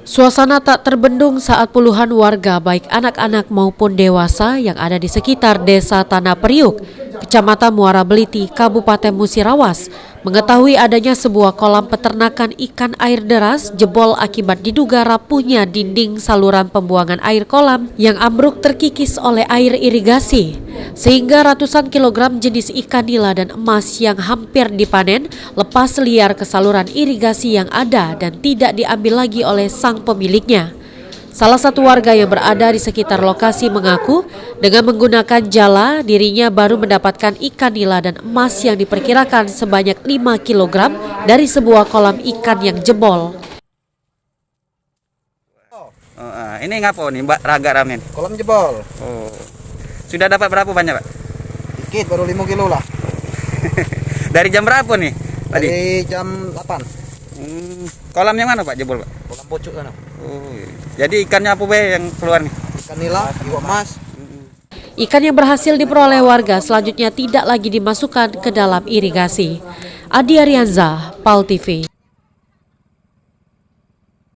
Suasana tak terbendung saat puluhan warga baik anak-anak maupun dewasa yang ada di sekitar Desa Tanah Periuk, Kecamatan Muara Beliti, Kabupaten Musirawas, mengetahui adanya sebuah kolam peternakan ikan air deras jebol akibat diduga rapuhnya dinding saluran pembuangan air kolam yang ambruk terkikis oleh air irigasi. Sehingga ratusan kilogram jenis ikan nila dan emas yang hampir dipanen lepas liar ke saluran irigasi yang ada dan tidak diambil lagi oleh sang pemiliknya. Salah satu warga yang berada di sekitar lokasi mengaku dengan menggunakan jala dirinya baru mendapatkan ikan nila dan emas yang diperkirakan sebanyak 5 kg dari sebuah kolam ikan yang jebol. Ini ngapo nih Mbak Raga Ramen? Kolam jebol. Oh. Sudah dapat berapa banyak Pak? Dikit, baru 5 kilo lah. Dari jam berapa nih tadi? Dari jam 8. Kolam yang mana Pak jebol Pak? Kolam pucuk sana. Oh, jadi ikannya apa Be yang keluar nih? Ikan nila, ikan emas. Ikan yang berhasil diperoleh warga selanjutnya tidak lagi dimasukkan ke dalam irigasi. Adi Arianza, PAL TV.